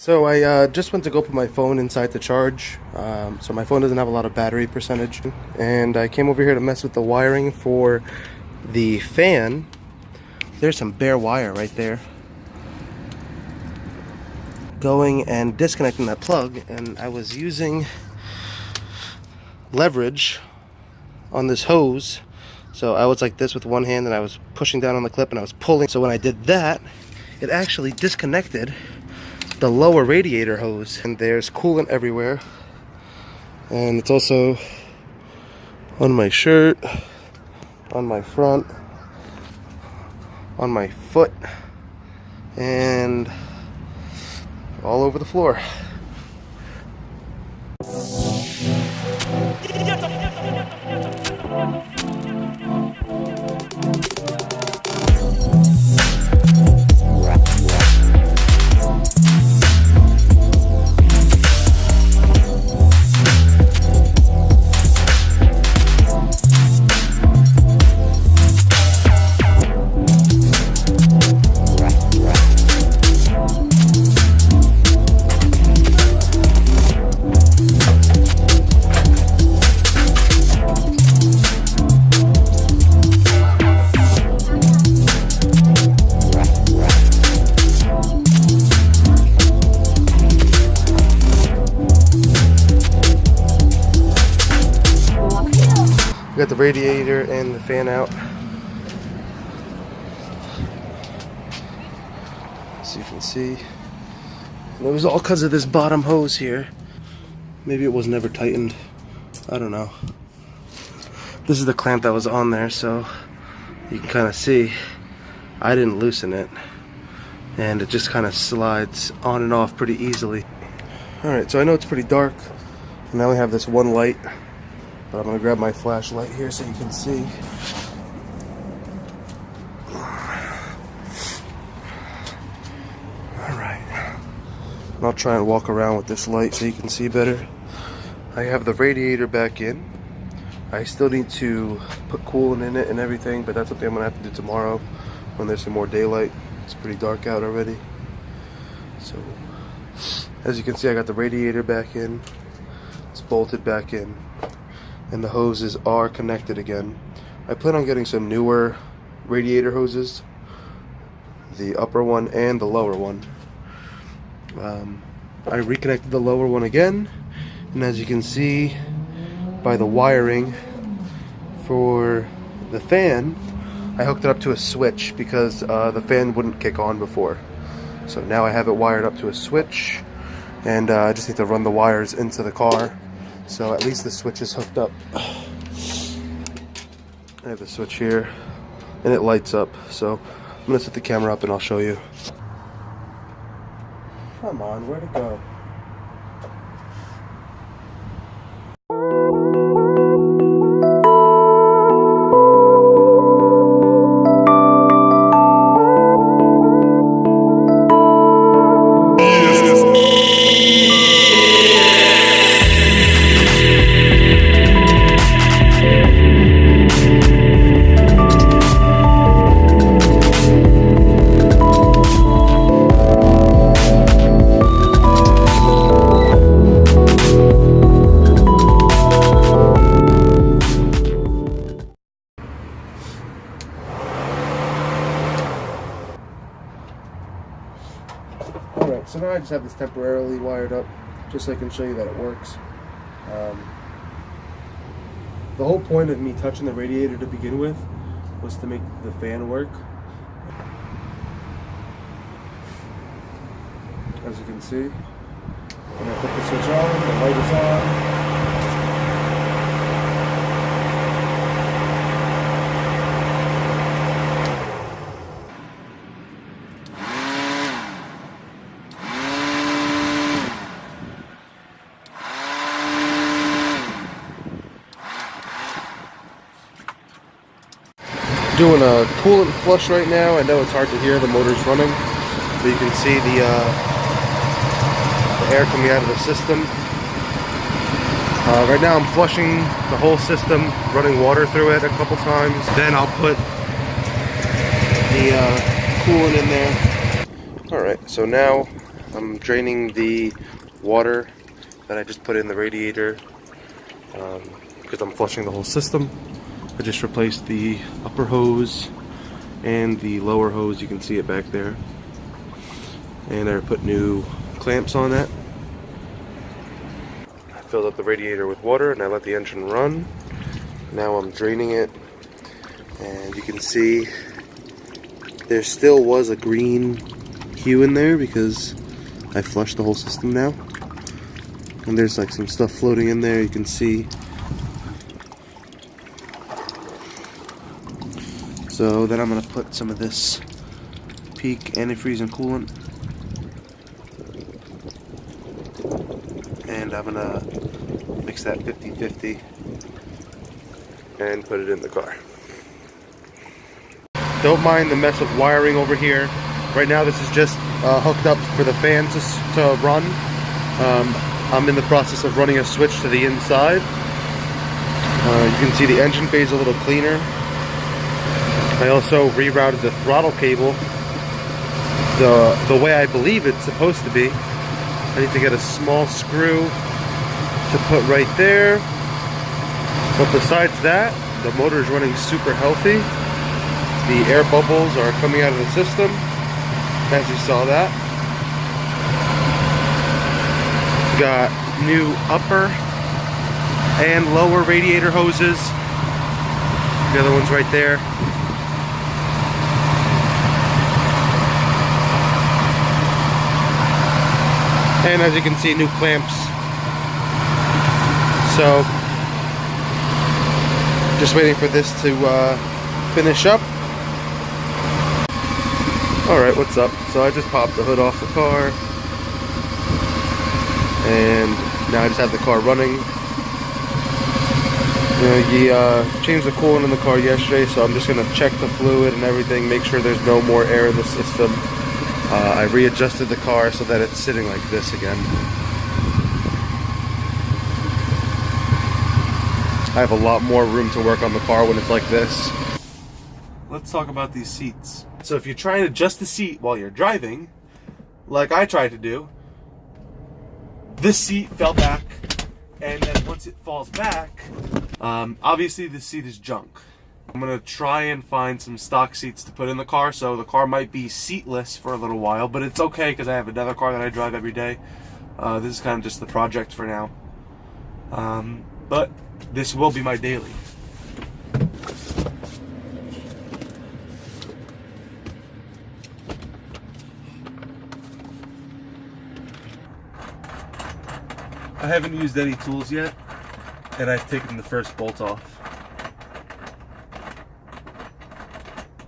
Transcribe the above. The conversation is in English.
So I just went to go put my phone inside to charge, so my phone doesn't have a lot of battery percentage, and I came over here to mess with the wiring for the fan. There's some bare wire right there going and disconnecting that plug, and I was using leverage on this hose. So I was like this with one hand and I was pushing down on the clip and I was pulling. So when I did that, it actually disconnected the lower radiator hose, and there's coolant everywhere, and it's also on my shirt, on my front, on my foot, and all over the floor. We got the radiator and the fan out. So you can see, and it was all because of this bottom hose here. Maybe it was never tightened. I don't know. This is the clamp that was on there, so you can kind of see I didn't loosen it, and it just kind of slides on and off pretty easily. Alright, so I know it's pretty dark, and I only have this one light, but I'm going to grab my flashlight here so you can see. Alright. And I'll try and walk around with this light so you can see better. I have the radiator back in. I still need to put coolant in it and everything, but that's something I'm going to have to do tomorrow when there's some more daylight. It's pretty dark out already. So, as you can see, I got the radiator back in. It's bolted back in, and the hoses are connected again. I plan on getting some newer radiator hoses, the upper one and the lower one. I reconnected the lower one again, and as you can see by the wiring for the fan, I hooked it up to a switch because the fan wouldn't kick on before. So now I have it wired up to a switch, and I just need to run the wires into the car. So at least the switch is hooked up. I have the switch here, and it lights up. So I'm gonna set the camera up and I'll show you. Come on, where'd it go? Alright, so now I just have this temporarily wired up, just so I can show you that it works. The whole point of me touching the radiator to begin with was to make the fan work. As you can see, when I put the switch on, the light is on. Doing a coolant flush right now. I know it's hard to hear, the motor's running, but you can see the air coming out of the system. Right now I'm flushing the whole system, running water through it a couple times. Then I'll put the coolant in there. Alright, so now I'm draining the water that I just put in the radiator because I'm flushing the whole system. I just replaced the upper hose and the lower hose. You can see it back there. And I put new clamps on that. I filled up the radiator with water and I let the engine run. Now I'm draining it, and you can see there still was a green hue in there because I flushed the whole system now. And there's like some stuff floating in there, you can see. So then I'm going to put some of this peak antifreeze and coolant. And I'm going to mix that 50-50 and put it in the car. Don't mind the mess of wiring over here. Right now this is just hooked up for the fan to run. I'm in the process of running a switch to the inside. You can see the engine bay is a little cleaner. I also rerouted the throttle cable the way I believe it's supposed to be. I need to get a small screw to put right there. But besides that, the motor is running super healthy. The air bubbles are coming out of the system, as you saw that. Got new upper and lower radiator hoses. The other one's right there. And as you can see, new clamps. So, just waiting for this to finish up. Alright, what's up? So I just popped the hood off the car. And now I just have the car running. You changed the coolant in the car yesterday, so I'm just going to check the fluid and everything, make sure there's no more air in the system. I readjusted the car so that it's sitting like this again. I have a lot more room to work on the car when it's like this. Let's talk about these seats. So if you're trying to adjust the seat while you're driving, like I tried to do, this seat fell back, and then once it falls back, obviously the seat is junk. I'm gonna try and find some stock seats to put in the car, so the car might be seatless for a little while, but it's okay because I have another car that I drive every day. This is kind of just the project for now. But this will be my daily. I haven't used any tools yet, and I've taken the first bolt off.